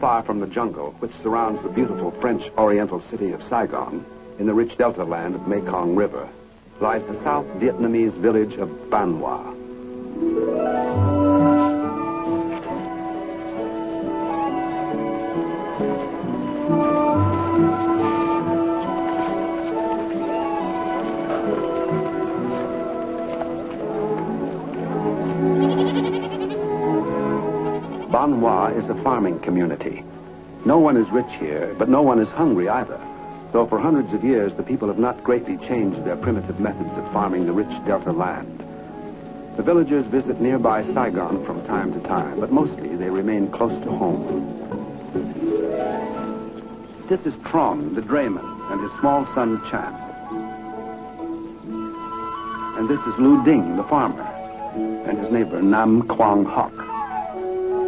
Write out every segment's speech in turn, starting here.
far from the jungle, which surrounds the beautiful French Oriental city of Saigon, in the rich delta land of Mekong River, lies the South Vietnamese village of Ban Hoa. Ban Hoa is a farming community. No one is rich here, but no one is hungry either, though for hundreds of years the people have not greatly changed their primitive methods of farming the rich delta land. The villagers visit nearby Saigon from time to time, but mostly they remain close to home. This is Tron, the drayman, and his small son Chan. And this is Lu Ding, the farmer, and his neighbor Nam Quang Hoc.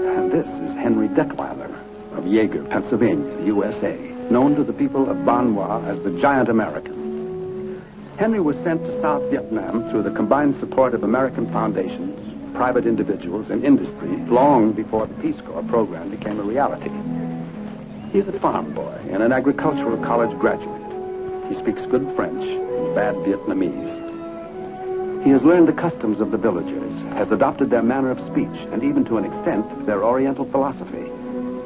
And this is Henry Detweiler of Yeager, Pennsylvania, USA, known to the people of Ban Hoa as the Giant American. Henry was sent to South Vietnam through the combined support of American foundations, private individuals, and industry long before the Peace Corps program became a reality. He's a farm boy and an agricultural college graduate. He speaks good French and bad Vietnamese. He has learned the customs of the villagers, has adopted their manner of speech, and even to an extent, their Oriental philosophy.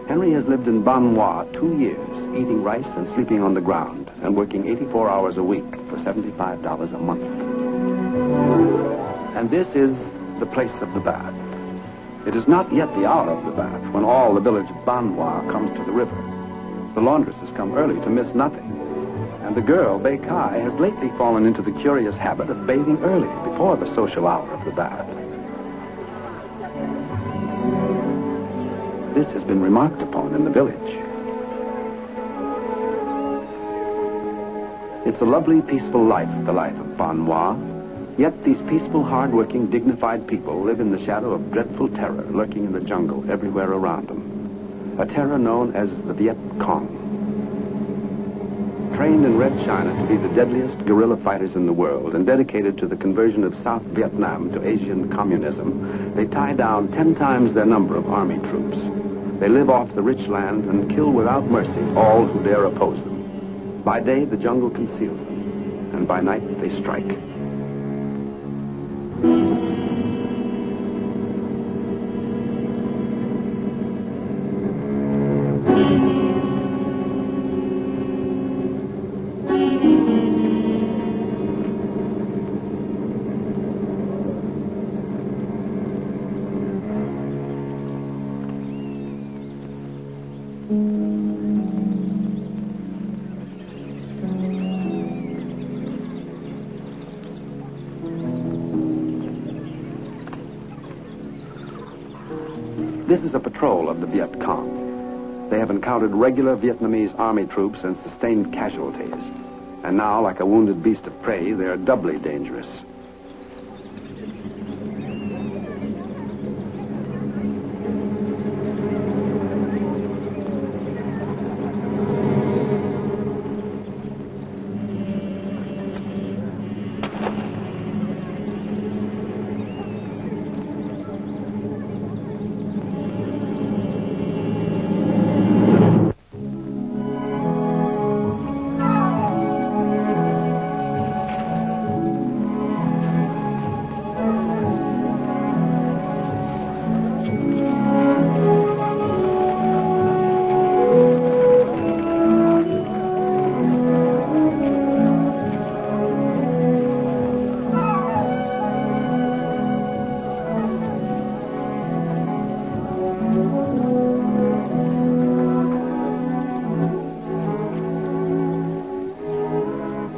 Henry has lived in Ban Hoa 2 years, eating rice and sleeping on the ground, and working 84 hours a week for $75 a month. And this is the place of the bath. It is not yet the hour of the bath, when all the village of Ban Hoa comes to the river. The laundresses come early to miss nothing. And the girl, Bei Kai, has lately fallen into the curious habit of bathing early, before the social hour of the bath. This has been remarked upon in the village. It's a lovely, peaceful life, the life of Ban Hoa. Yet these peaceful, hard-working, dignified people live in the shadow of dreadful terror lurking in the jungle everywhere around them. A terror known as the Viet Cong. Trained in Red China to be the deadliest guerrilla fighters in the world and dedicated to the conversion of South Vietnam to Asian communism, they tie down 10 times their number of army troops. They live off the rich land and kill without mercy all who dare oppose them. By day, the jungle conceals them, and by night, they strike. This is a patrol of the Viet Cong. They have encountered regular Vietnamese army troops and sustained casualties. And now, like a wounded beast of prey, they are doubly dangerous.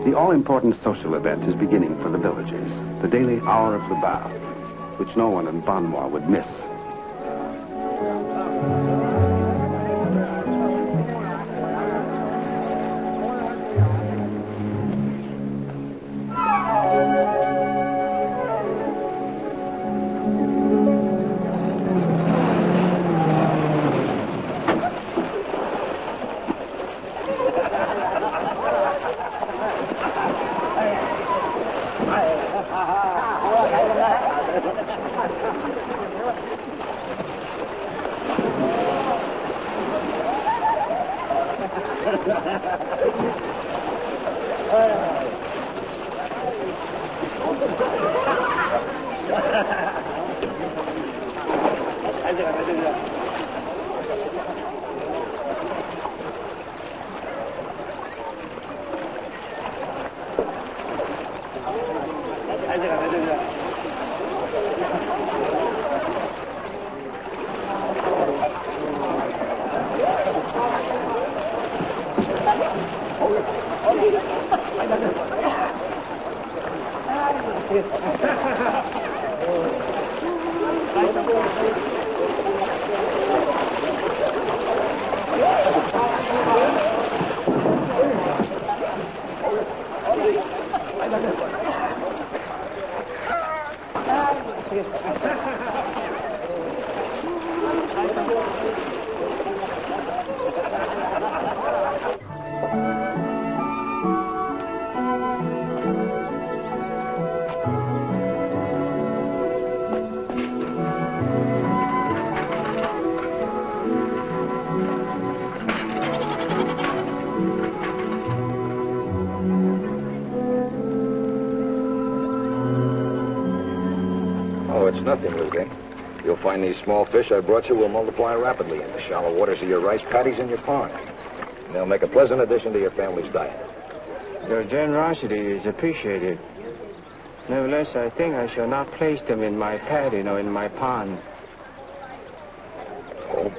The all-important social event is beginning for the villagers, the daily hour of the bath, which no one in Ban Hoa would miss. Oh, it's nothing, Luke. You'll find these small fish I brought you will multiply rapidly in the shallow waters of your rice paddies and your pond. And they'll make a pleasant addition to your family's diet. Your generosity is appreciated. Nevertheless, I think I shall not place them in my paddy nor in my pond. Oh?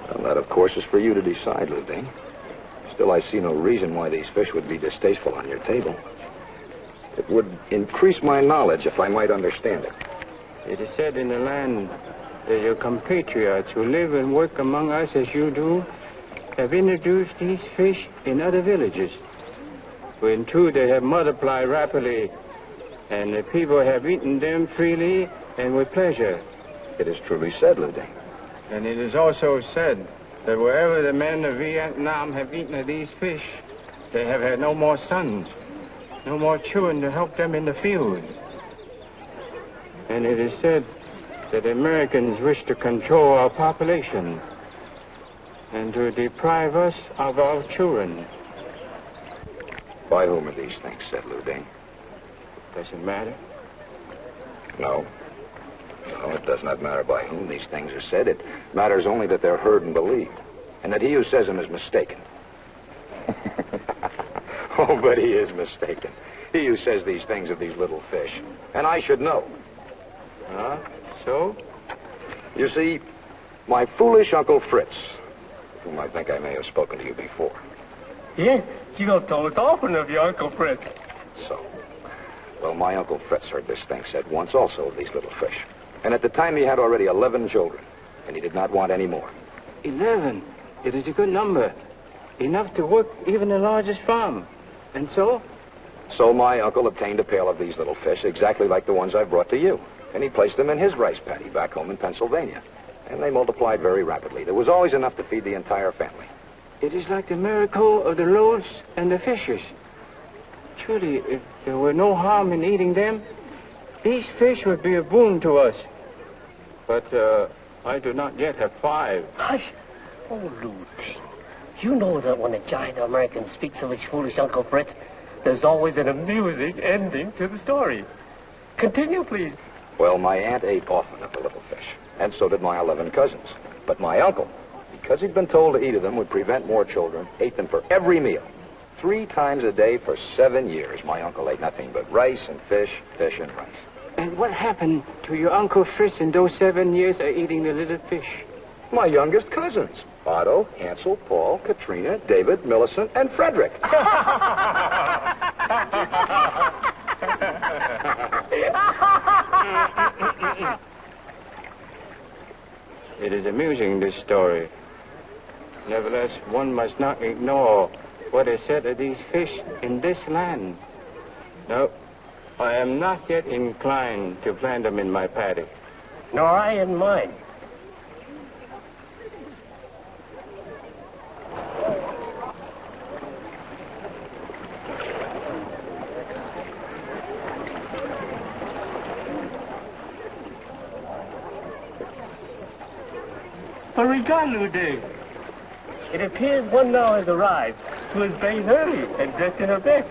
Well, that, of course, is for you to decide, Luding. Still, I see no reason why these fish would be distasteful on your table. It would increase my knowledge if I might understand it. It is said in the land that your compatriots who live and work among us as you do have introduced these fish in other villages, when too they have multiplied rapidly, and the people have eaten them freely and with pleasure. It is truly said, Luding. And it is also said that wherever the men of Vietnam have eaten of these fish, they have had no more sons, no more children to help them in the field. And it is said that Americans wish to control our population and to deprive us of our children. By whom are these things said, Luding? Does it matter? No. No, it does not matter by whom these things are said. It matters only that they're heard and believed, and that he who says them is mistaken. Oh, but he is mistaken. He who says these things of these little fish. And I should know. So? You see, my foolish Uncle Fritz, whom I think I may have spoken to you before. Yes, you have told us often of your Uncle Fritz. So, well, my Uncle Fritz heard this thing said once also of these little fish. And at the time he had already 11 children, and he did not want any more. 11? It is a good number. Enough to work even the largest farm. And so? So my uncle obtained a pail of these little fish, exactly like the ones I brought to you. And he placed them in his rice paddy back home in Pennsylvania. And they multiplied very rapidly. There was always enough to feed the entire family. It is like the miracle of the loaves and the fishes. Truly, if there were no harm in eating them, these fish would be a boon to us. But I do not yet have 5. Hush. Oh, Luding. You know that when a giant American speaks of his foolish Uncle Fritz, there's always an amusing ending to the story. Continue, please. Well, my aunt ate often of the little fish, and so did my 11 cousins. But my uncle, because he'd been told to eat of them would prevent more children, ate them for every meal. 3 times a day for 7 years, my uncle ate nothing but rice and fish, fish and rice. And what happened to your Uncle Fritz in those 7 years of eating the little fish? My youngest cousins, Otto, Hansel, Paul, Katrina, David, Millicent, and Frederick. It is amusing, this story. Nevertheless, one must not ignore what is said of these fish in this land. No, I am not yet inclined to plant them in my paddy. Nor I in mine. But regard, Luding. It appears one now has arrived who is bathed early and dressed in her best.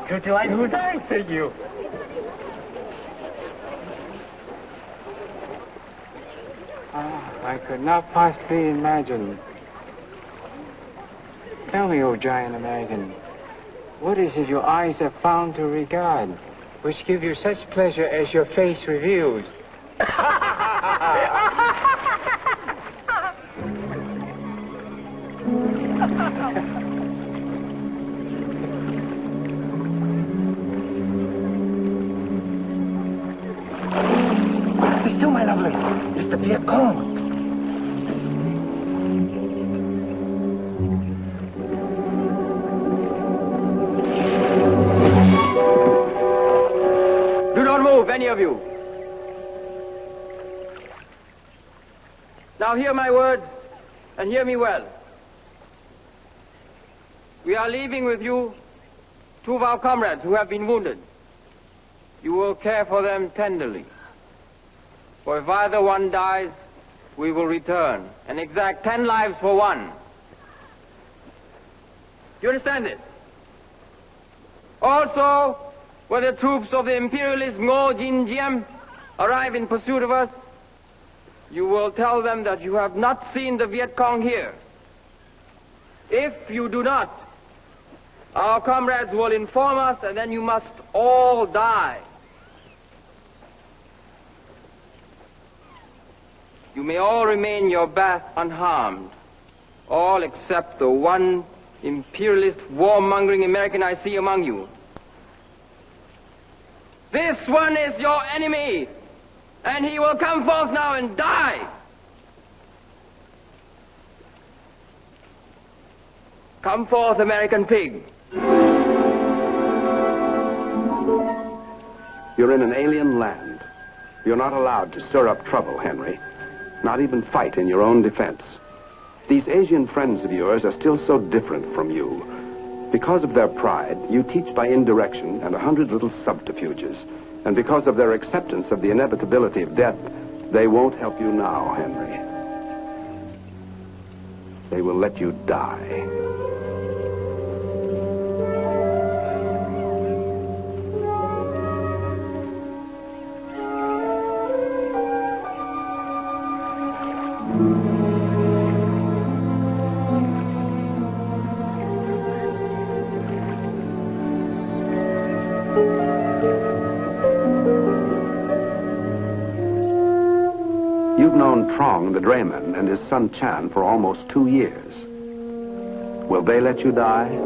To join whose eyes, thank you. I could not possibly imagine. Tell me, O giant American, what is it your eyes have found to regard, which give you such pleasure as your face reveals? Be still, my lovely. It's the Viet Cong. Do not move, any of you. Now hear my words, and hear me well. We are leaving with you two of our comrades who have been wounded. You will care for them tenderly. For if either one dies, we will return and exact 10 lives for one. Do you understand this? Also, when the troops of the imperialist Ngo Jin Diem arrive in pursuit of us, you will tell them that you have not seen the Viet Cong here. If you do not, our comrades will inform us, and then you must all die. You may all remain in your bath unharmed, all except the one imperialist, warmongering American I see among you. This one is your enemy, and he will come forth now and die. Come forth, American pig. You're in an alien land. You're not allowed to stir up trouble, Henry. Not even fight in your own defense. These Asian friends of yours are still so different from you. Because of their pride, you teach by indirection and 100 little subterfuges. And because of their acceptance of the inevitability of death, they won't help you now, Henry. They will let you die. You've known Trong, the drayman, and his son Chan for almost 2 years. Will they let you die?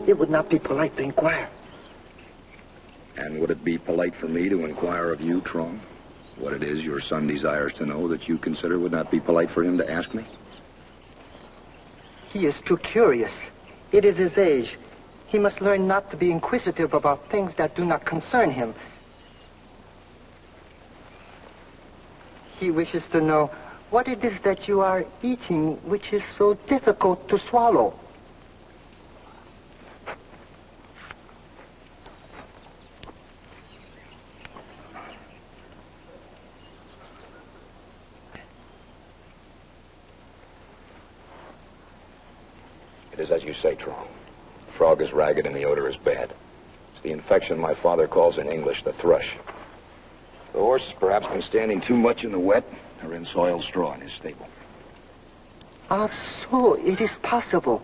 It would not be polite to inquire. And would it be polite for me to inquire of you, Trong, what it is your son desires to know that you consider would not be polite for him to ask me? He is too curious. It is his age. He must learn not to be inquisitive about things that do not concern him. He wishes to know what it is that you are eating which is so difficult to swallow. It is as you say, Trong. The frog is ragged and the odor is bad. It's the infection my father calls in English the thrush. The horse has perhaps been standing too much in the wet or in soiled straw in his stable. Ah, so it is possible.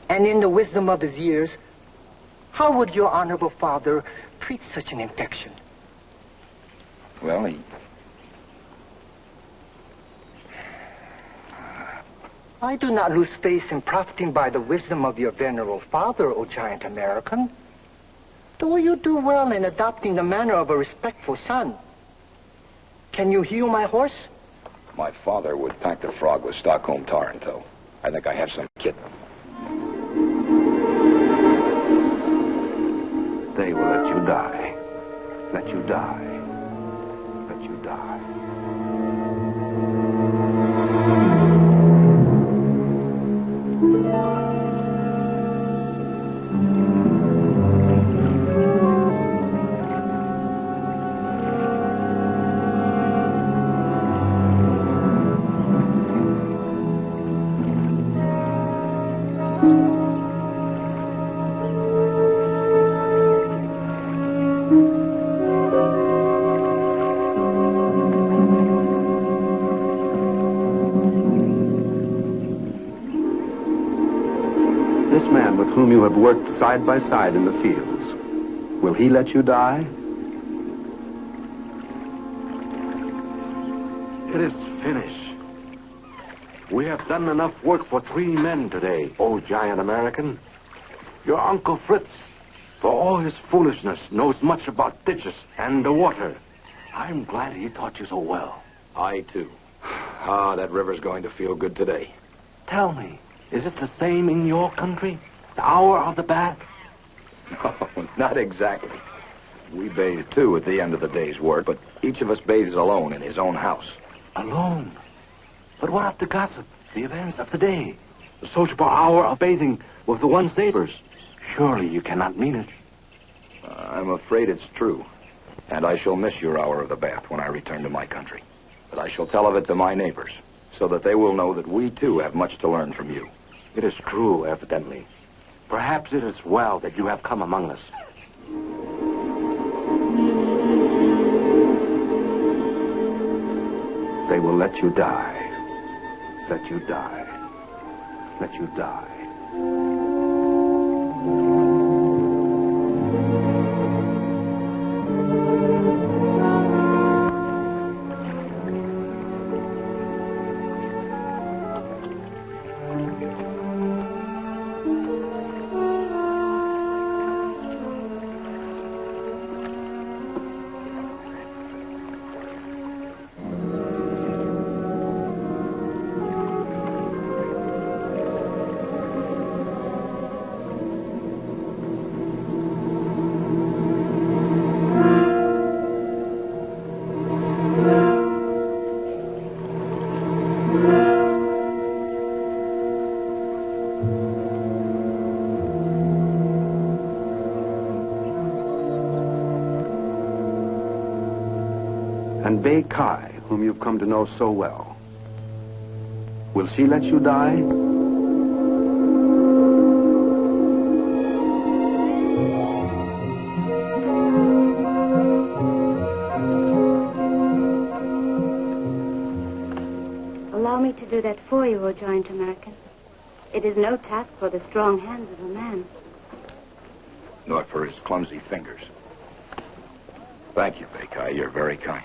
And in the wisdom of his years, how would your honorable father treat such an infection? Well, I do not lose faith in profiting by the wisdom of your venerable father, O giant American. Though you do well in adopting the manner of a respectful son. Can you heal my horse? My father would pack the frog with Stockholm tar in tow. I think I have some kit. They will let you die. Let you die. Let you die. This man with whom you have worked side by side in the fields, will he let you die? It is finished. We have done enough work for 3 men today, O giant American. Your Uncle Fritz, for all his foolishness, knows much about ditches and the water. I'm glad he taught you so well. I, too. Ah, that river's going to feel good today. Tell me, is it the same in your country? The hour of the bath? No, not exactly. We bathe, too, at the end of the day's work, but each of us bathes alone in his own house. Alone? But what of the gossip, the events of the day? The sociable hour of bathing with the one's neighbors? Surely you cannot mean it. I'm afraid it's true. And I shall miss your hour of the bath when I return to my country. But I shall tell of it to my neighbors, so that they will know that we, too, have much to learn from you. It is true, evidently. Perhaps it is well that you have come among us. They will let you die. Let you die. Let you die. And Bei Kai, whom you've come to know so well, will she let you die? Allow me to do that for you, O giant American. It is no task for the strong hands of a man. Nor for his clumsy fingers. Thank you, Bei Kai. You're very kind.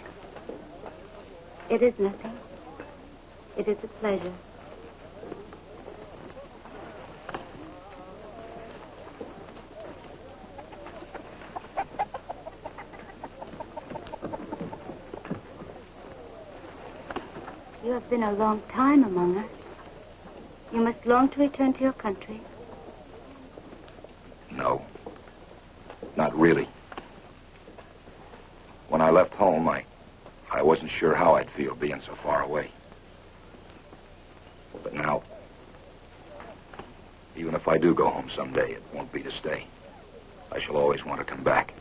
It is nothing. It is a pleasure. You have been a long time among us. You must long to return to your country. No. Not really. When I left home, I wasn't sure how I'd feel being so far away. But now, even if I do go home someday, it won't be to stay. I shall always want to come back.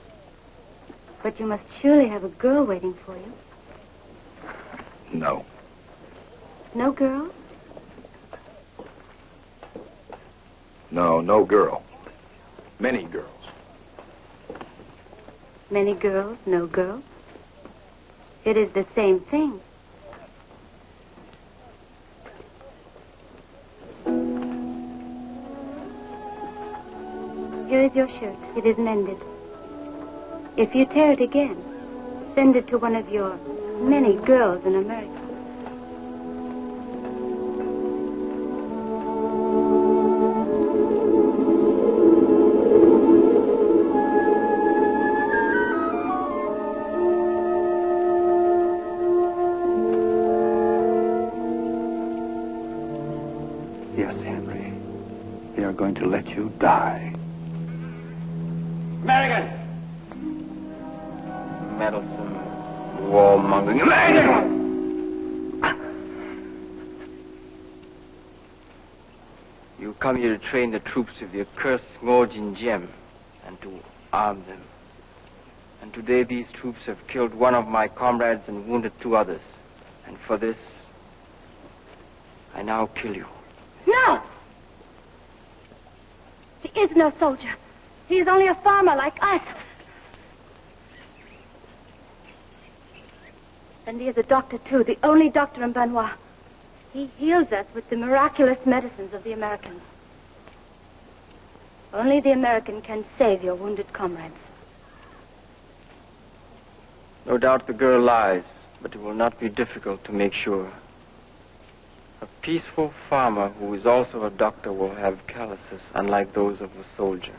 But you must surely have a girl waiting for you. No. No girl? No, no girl. Many girls. Many girls, no girl? It is the same thing. Here is your shirt. It is mended. If you tear it again, send it to one of your many girls in America. going to let you die. American! Meddlesome, warmongering American! You come here to train the troops of the accursed Ngo Jin Jem and to arm them. And today these troops have killed one of my comrades and wounded 2 others. And for this, I now kill you. No! He is no soldier. He is only a farmer like us. And he is a doctor, too, the only doctor in Benoit. He heals us with the miraculous medicines of the Americans. Only the American can save your wounded comrades. No doubt the girl lies, but it will not be difficult to make sure. A peaceful farmer who is also a doctor will have calluses unlike those of a soldier.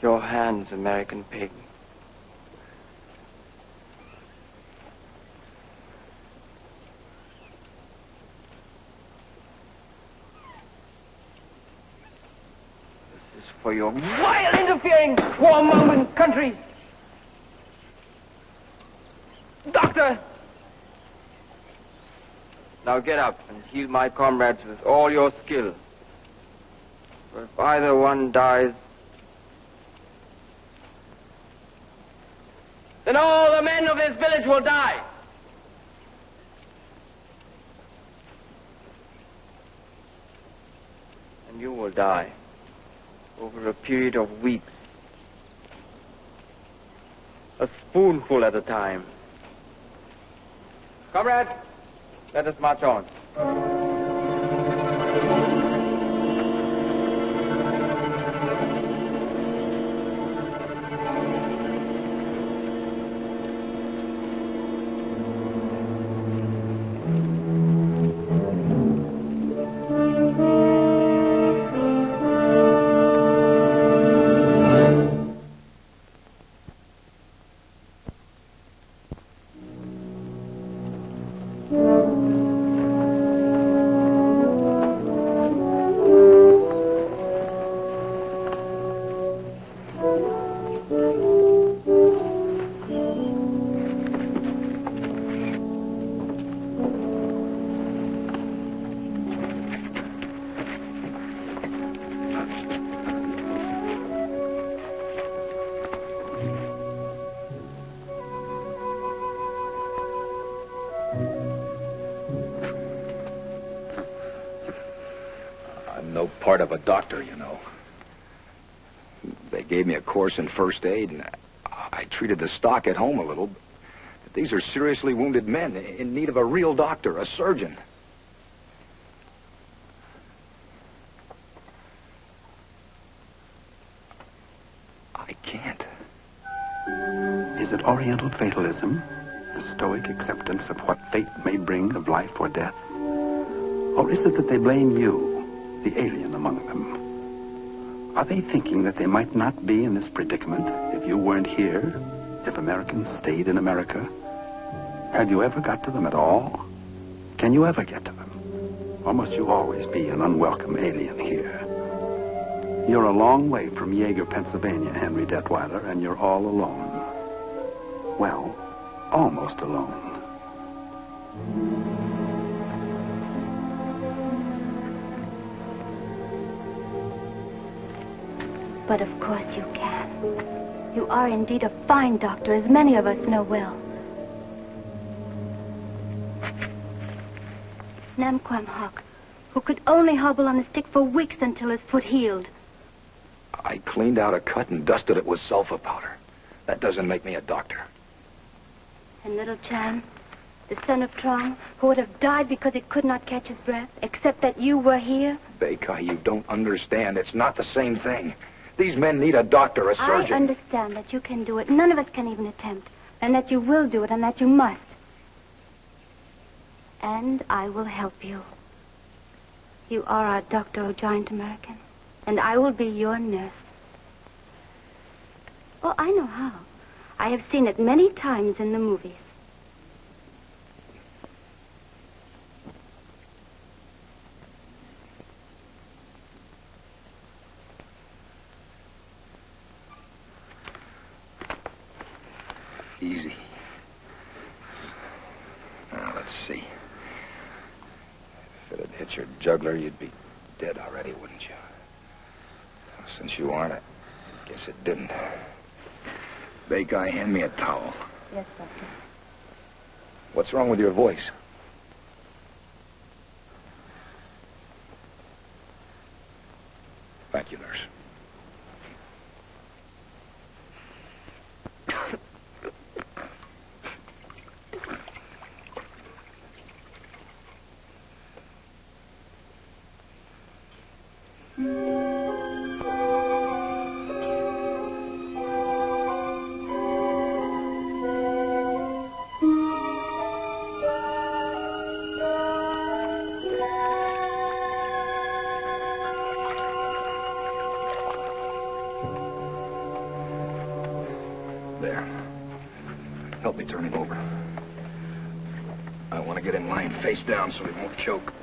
Your hands, American pig. This is for your vile, interfering, warmongering country. Doctor! Now get up and heal my comrades with all your skill. For if either one dies, then all the men of this village will die. And you will die over a period of weeks. A spoonful at a time. Comrades, let us march on. No part of a doctor, you know. They gave me a course in first aid, and I treated the stock at home a little. But these are seriously wounded men in need of a real doctor, a surgeon. I can't. Is it Oriental fatalism? The stoic acceptance of what fate may bring of life or death? Or is it that they blame you, the alien among them? Are they thinking that they might not be in this predicament if you weren't here, if Americans stayed in America? Have you ever got to them at all? Can you ever get to them? Or must you always be an unwelcome alien here? You're a long way from Yeager, Pennsylvania, Henry Detweiler, and you're all alone. Well, almost alone. But of course you can. You are indeed a fine doctor, as many of us know well. Nam Quam Hock, who could only hobble on a stick for weeks until his foot healed. I cleaned out a cut and dusted it with sulfa powder. That doesn't make me a doctor. And little Chan, the son of Trong, who would have died because he could not catch his breath, except that you were here? Baker, you don't understand. It's not the same thing. These men need a doctor, a surgeon. I understand that you can do it. None of us can even attempt. And that you will do it, and that you must. And I will help you. You are our doctor, O giant American. And I will be your nurse. Oh, I know how. I have seen it many times in the movies. Easy. Now, let's see. If it had hit your jugular, you'd be dead already, wouldn't you? Since you aren't, I guess it didn't. Bay guy, hand me a towel. Yes, Doctor. What's wrong with your voice? Thank you, nurse. There. Help me turn him over. I want to get him lying face down so he won't choke.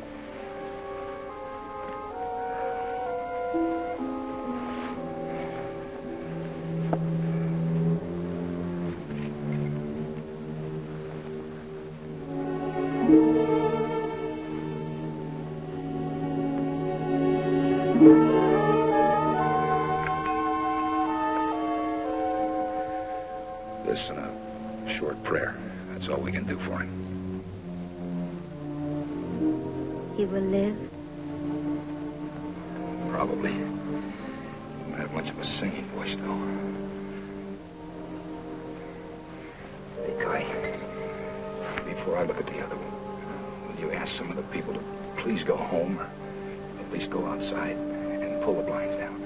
This and a short prayer. That's all we can do for him. He will live. Probably. Doesn't have much of a singing voice, though. Hey, Kai, before I look at the other one, will you ask some of the people to please go home, or at least go outside and pull the blinds down?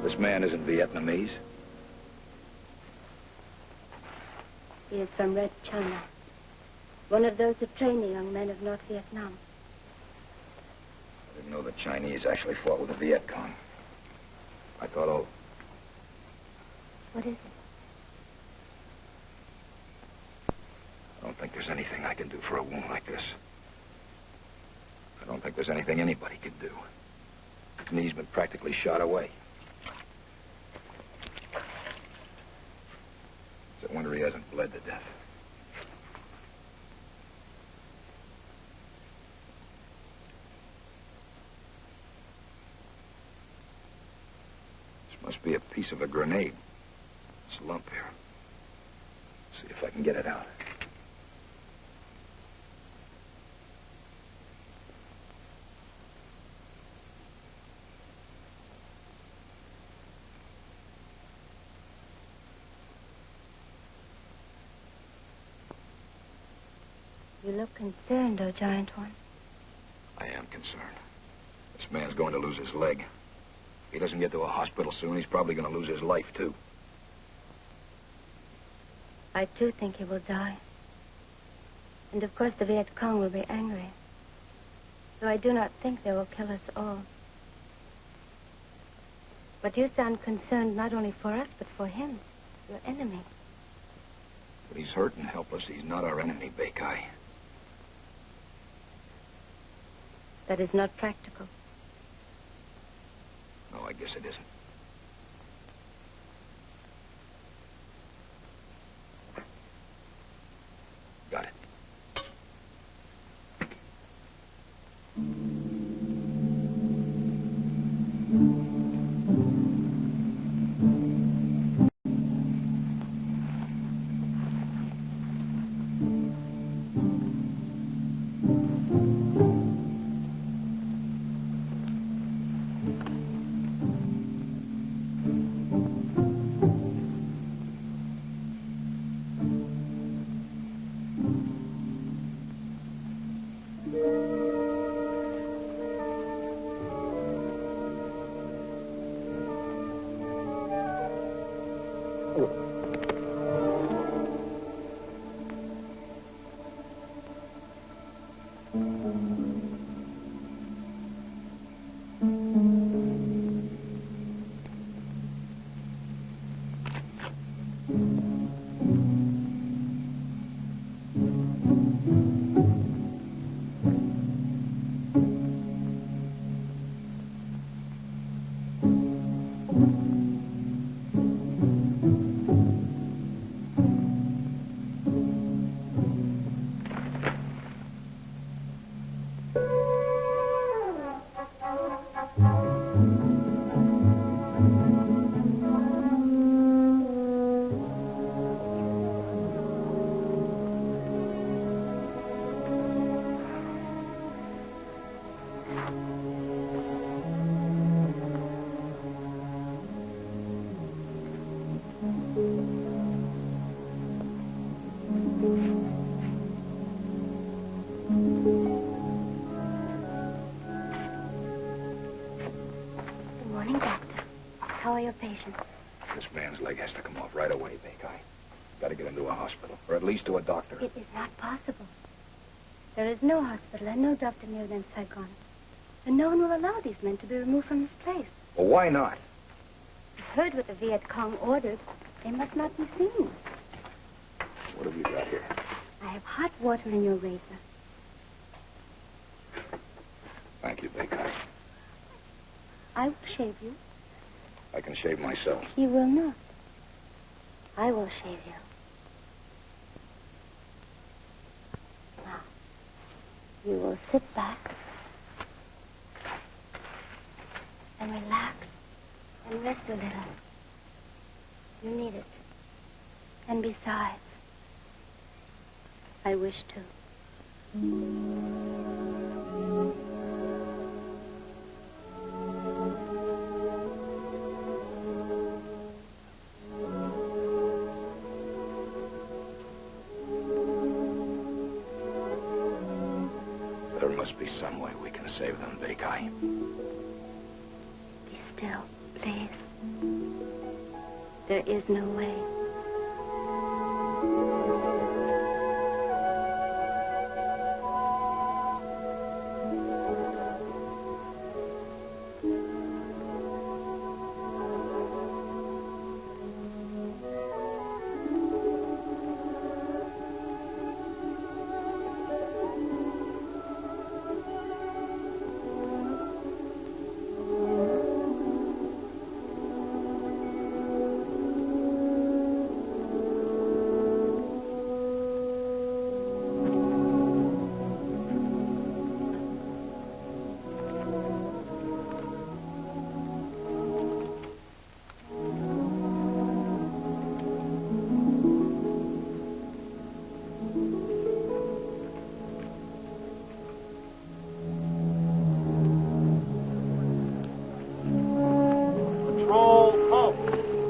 This man isn't Vietnamese. He is from Red China. One of those who train the young men of North Vietnam. I didn't know the Chinese actually fought with the Viet Cong. I thought all... What is it? I don't think there's anything I can do for a wound like this. I don't think there's anything anybody could do. His knee's been practically shot away. It's a wonder he hasn't bled to death. This must be a piece of a grenade. This lump here. See if I can get it out. You look concerned, O Giant One. I am concerned. This man's going to lose his leg. If he doesn't get to a hospital soon, he's probably going to lose his life, too. I, too, think he will die. And, of course, the Viet Cong will be angry. Though I do not think they will kill us all. But you sound concerned not only for us, but for him, your enemy. But he's hurt and helpless. He's not our enemy, Bay Kai. That is not practical. No, I guess it isn't. Got it. your patient. This man's leg has to come off right away, Bakai. Got to get him to a hospital, or at least to a doctor. It is not possible. There is no hospital and no doctor nearer than Saigon. And no one will allow these men to be removed from this place. Well, why not? I've heard what the Viet Cong ordered. They must not be seen. What have you got here? I have hot water in your razor. Thank you, Bakai. I will shave you. I can shave myself. You will not. I will shave you. Now, you will sit back and relax and rest a little. You need it. And besides, I wish to. There must be some way we can save them, Bakai. Be still, please. There is no way.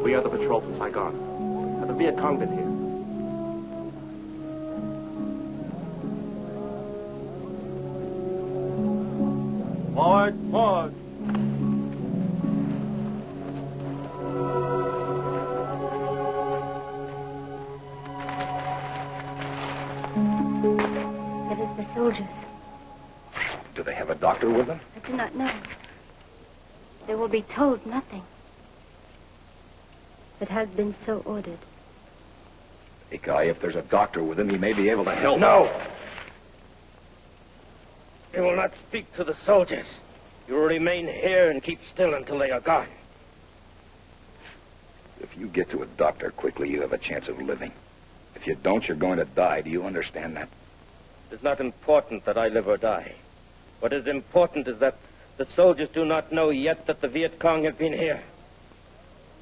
We are the patrol from Saigon. Have the Viet Cong been here? Forward, forward. It is the soldiers. Do they have a doctor with them? I do not know. They will be told nothing. It has been so ordered. Bakai, if there's a doctor with him, he may be able to help. No! You will not speak to the soldiers. You will remain here and keep still until they are gone. If you get to a doctor quickly, you have a chance of living. If you don't, you're going to die. Do you understand that? It's not important that I live or die. What is important is that the soldiers do not know yet that the Viet Cong have been here.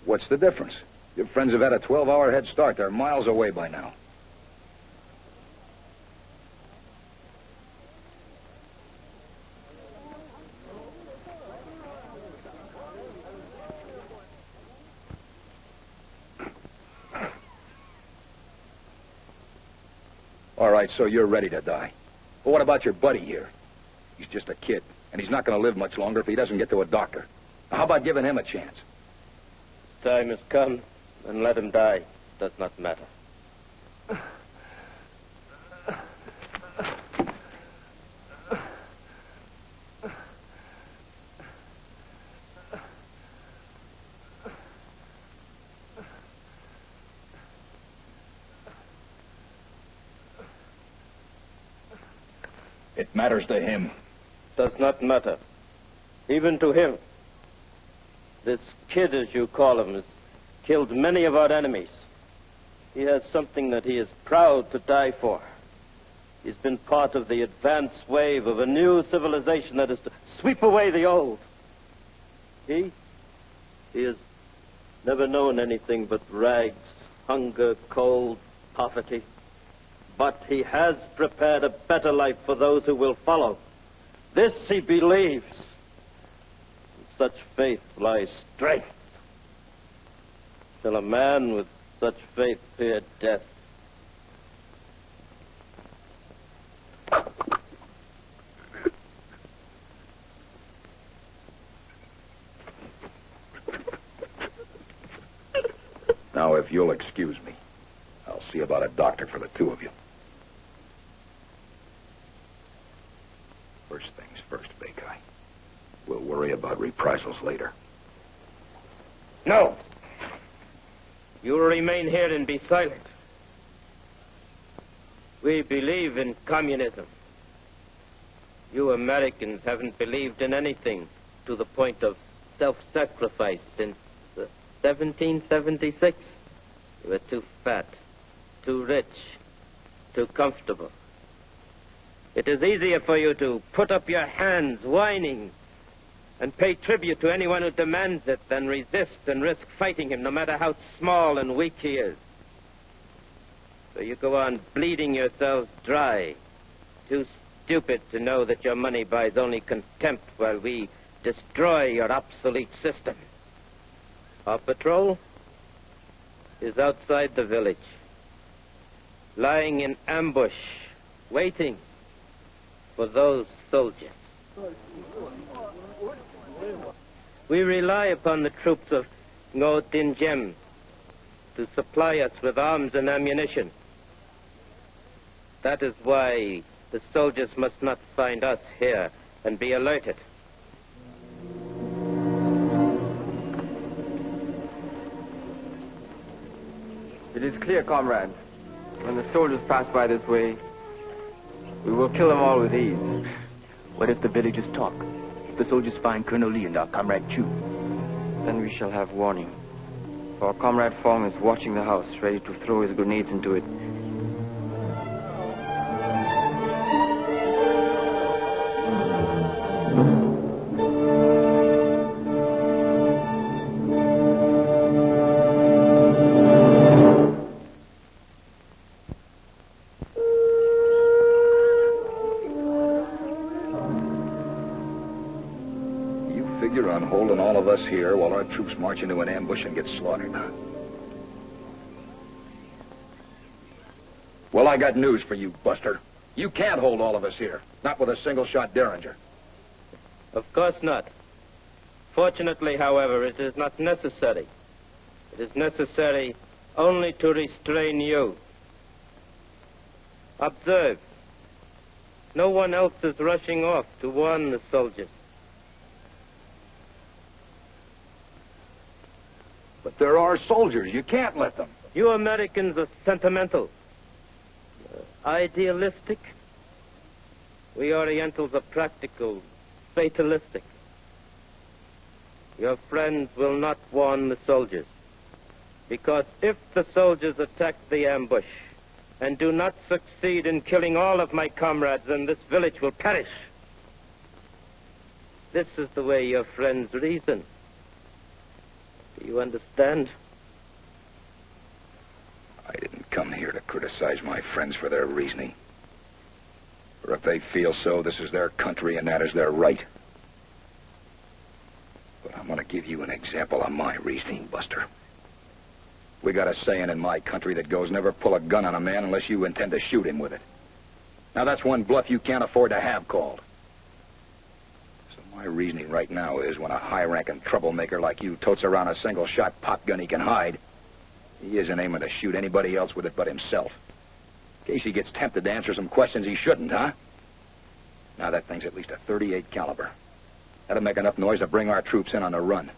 What's the difference? Your friends have had a 12-hour head start. They're miles away by now. All right, so you're ready to die. But what about your buddy here? He's just a kid, and he's not going to live much longer if he doesn't get to a doctor. Now, how about giving him a chance? Time has come, and let him die. It does not matter. It matters to him. Does not matter. Even to him. This kid, as you call him, has killed many of our enemies. He has something that he is proud to die for. He's been part of the advance wave of a new civilization that is to sweep away the old. He has never known anything but rags, hunger, cold, poverty. But he has prepared a better life for those who will follow. This he believes. In such faith lies strength. Shall a man with such faith fear death? if you'll excuse me, I'll see about a doctor for the two of you. First things first, Bekai. We'll worry about reprisals later. No. You will remain here and be silent. We believe in communism. You Americans haven't believed in anything to the point of self-sacrifice since 1776. You were too fat, too rich, too comfortable. It is easier for you to put up your hands whining and pay tribute to anyone who demands it than resist and risk fighting him, no matter how small and weak he is. So you go on bleeding yourselves dry, too stupid to know that your money buys only contempt while we destroy your obsolete system. Our patrol is outside the village, lying in ambush, waiting for those soldiers. We rely upon the troops of Ngo Dinh Diem to supply us with arms and ammunition. That is why the soldiers must not find us here and be alerted. It is clear, comrade. When the soldiers pass by this way, we will kill them all with ease. What if the villagers talk? If the soldiers find Colonel Lee and our comrade Chu? Then we shall have warning. For our comrade Fong is watching the house, ready to throw his grenades into it. Figure on holding all of us here while our troops march into an ambush and get slaughtered. Well, I got news for you, Buster. You can't hold all of us here. Not with a single-shot Derringer. Of course not. Fortunately, however, it is not necessary. It is necessary only to restrain you. Observe. No one else is rushing off to warn the soldiers. But there are soldiers. You can't let them. You Americans are sentimental, idealistic. We Orientals are practical, fatalistic. Your friends will not warn the soldiers, because if the soldiers attack the ambush and do not succeed in killing all of my comrades, then this village will perish. This is the way your friends reason. Do you understand? I didn't come here to criticize my friends for their reasoning. Or if they feel so, this is their country and that is their right. But I'm going to give you an example of my reasoning, Buster. We got a saying in my country that goes, never pull a gun on a man unless you intend to shoot him with it. Now that's one bluff you can't afford to have called. My reasoning right now is when a high-ranking troublemaker like you totes around a single-shot pop gun he can hide, he isn't aiming to shoot anybody else with it but himself. In case he gets tempted to answer some questions he shouldn't, huh? Now that thing's at least a .38 caliber. That'll make enough noise to bring our troops in on the run.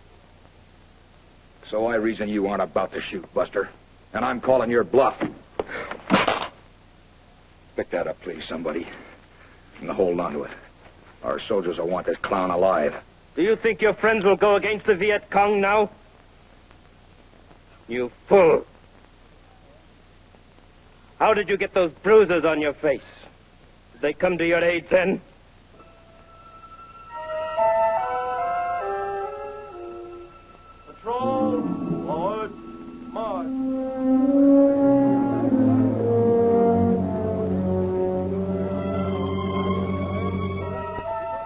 So I reason you aren't about to shoot, Buster. And I'm calling your bluff. Pick that up, please, somebody. And hold on to it. Our soldiers will want this clown alive. Do you think your friends will go against the Viet Cong now? You fool. How did you get those bruises on your face? Did they come to your aid then? Patrol, forward, march.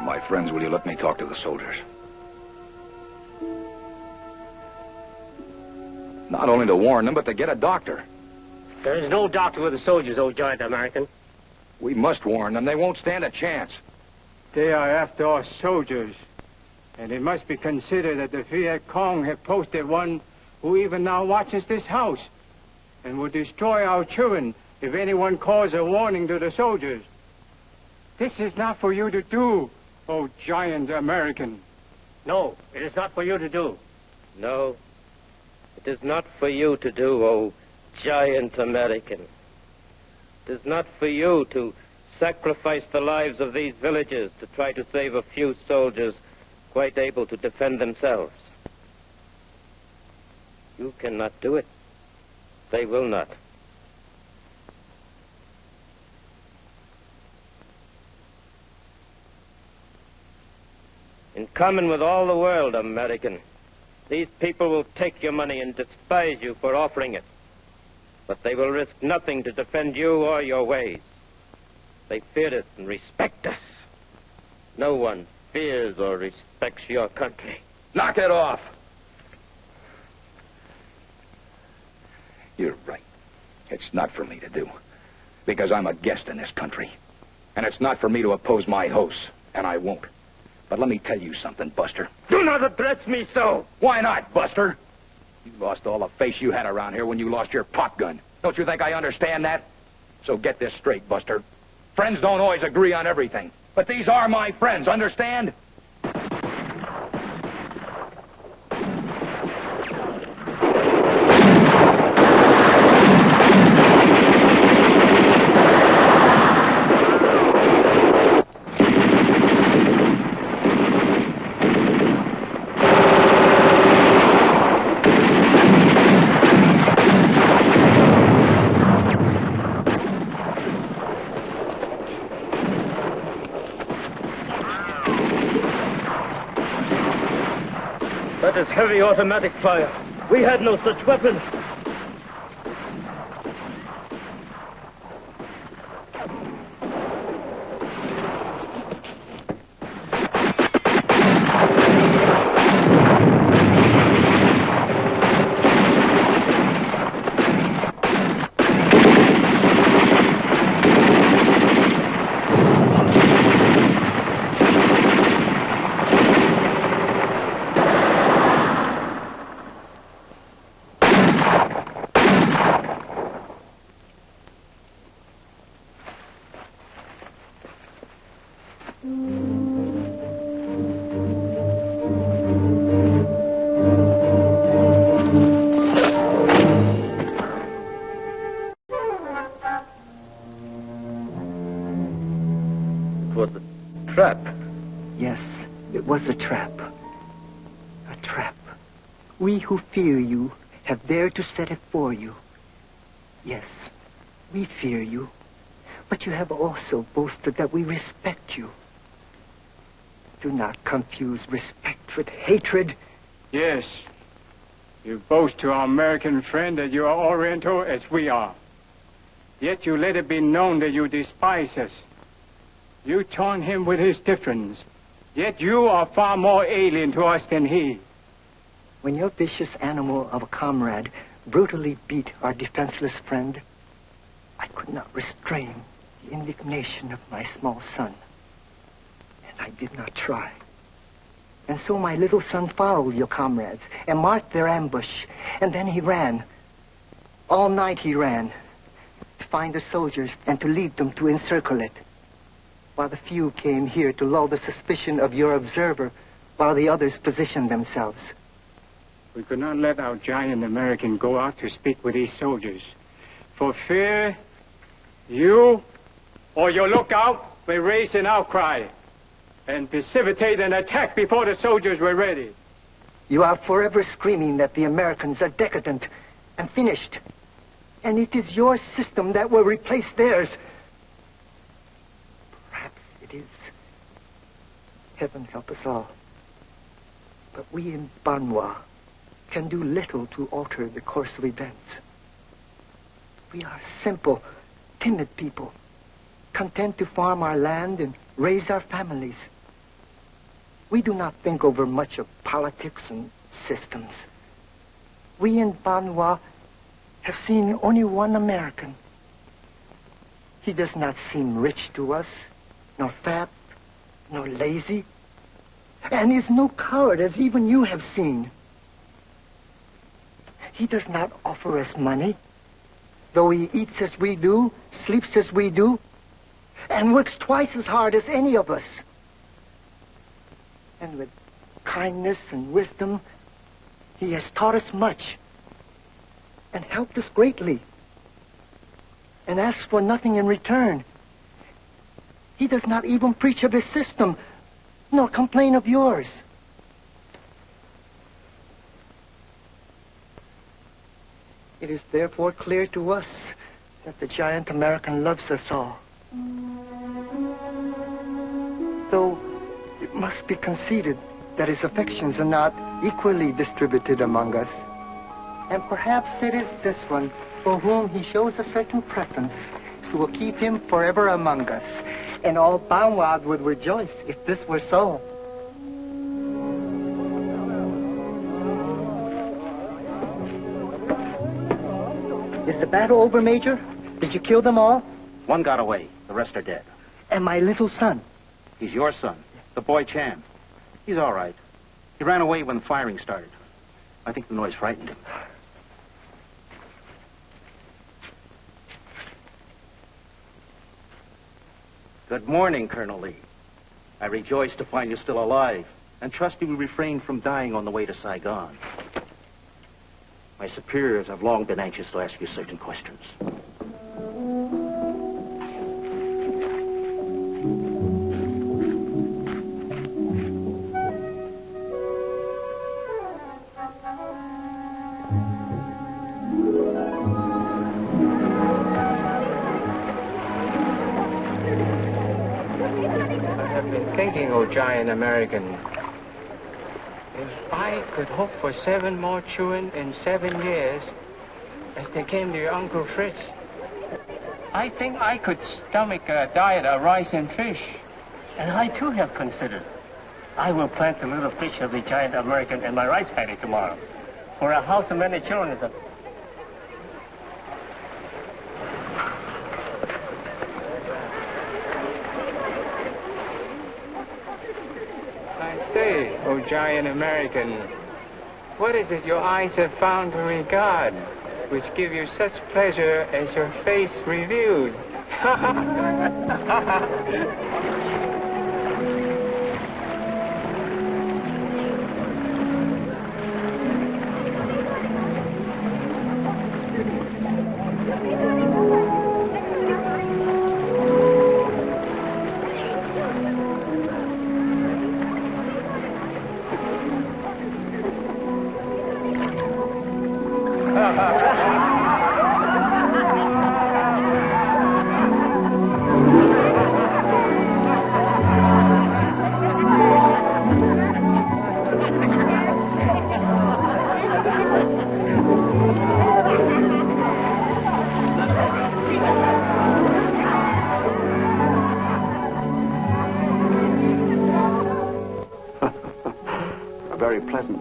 My friends, will you let me talk to the soldiers? Not only to warn them, but to get a doctor. There is no doctor with the soldiers, old giant American. We must warn them. They won't stand a chance. They are after our soldiers. And it must be considered that the Viet Cong have posted one who even now watches this house. and will destroy our children if anyone calls a warning to the soldiers. This is not for you to do, oh giant American. No, it is not for you to do. No, it is not for you to do, oh giant American. It is not for you to sacrifice the lives of these villagers to try to save a few soldiers quite able to defend themselves. You cannot do it. They will not. In common with all the world, American, these people will take your money and despise you for offering it. But they will risk nothing to defend you or your ways. They fear us and respect us. No one fears or respects your country. Knock it off. You're right. It's not for me to do. Because I'm a guest in this country. And it's not for me to oppose my hosts. And I won't. But let me tell you something, Buster. Do not address me so! Why not, Buster? You lost all the face you had around here when you lost your pop gun. Don't you think I understand that? So get this straight, Buster. Friends don't always agree on everything. But these are my friends, understand? That is heavy automatic fire. We had no such weapons. Trap. Yes, it was a trap. A trap. We who fear you have dared to set it for you. Yes, we fear you. But you have also boasted that we respect you. Do not confuse respect with hatred. Yes, you boast to our American friend that you are Oriental as we are. Yet you let it be known that you despise us. You taunt him with his difference. Yet you are far more alien to us than he. When your vicious animal of a comrade brutally beat our defenseless friend, I could not restrain the indignation of my small son. And I did not try. And so my little son followed your comrades and marked their ambush. And then he ran. All night he ran to find the soldiers and to lead them to encircle it. While the few came here to lull the suspicion of your observer, while the others positioned themselves. We could not let our giant American go out to speak with these soldiers. For fear you or your lookout may raise an outcry and precipitate an attack before the soldiers were ready. You are forever screaming that the Americans are decadent and finished. And it is your system that will replace theirs. Is. Heaven help us all. But we in Banwa can do little to alter the course of events. We are simple, timid people, content to farm our land and raise our families. We do not think over much of politics and systems. We in Banwa have seen only one American. He does not seem rich to us, nor fat, nor lazy, and is no coward, as even you have seen. He does not offer us money, though he eats as we do, sleeps as we do, and works twice as hard as any of us. And with kindness and wisdom, he has taught us much and helped us greatly and asks for nothing in return. He does not even preach of his system, nor complain of yours. It is therefore clear to us that the giant American loves us all. Though it must be conceded that his affections are not equally distributed among us. And perhaps it is this one for whom he shows a certain preference who will keep him forever among us. And all Banwag would rejoice if this were so. Is the battle over, Major? Did you kill them all? One got away. The rest are dead. And my little son? He's your son, the boy Chan. He's all right. He ran away when the firing started. I think the noise frightened him. Good morning, Colonel Lee. I rejoice to find you still alive, and trust you will refrain from dying on the way to Saigon. My superiors have long been anxious to ask you certain questions. Thinking, O giant American, if I could hope for 7 more children in 7 years, as they came to your Uncle Fritz, I think I could stomach a diet of rice and fish. And I too have considered. I will plant the little fish of the giant American in my rice paddy tomorrow. For a house of many children is a... Say, O giant American, what is it your eyes have found to regard, which give you such pleasure as your face reveals?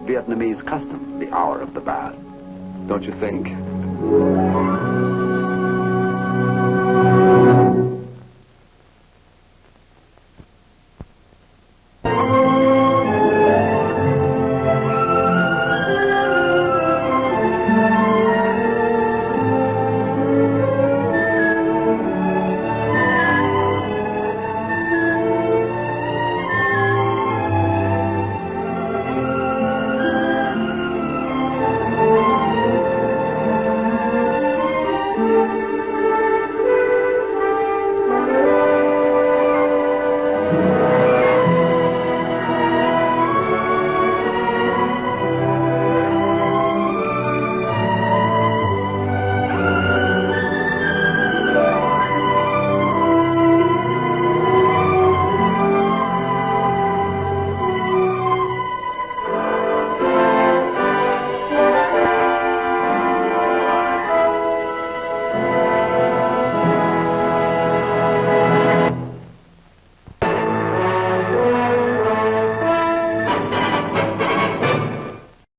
Vietnamese custom, the hour of the bath. Don't you think?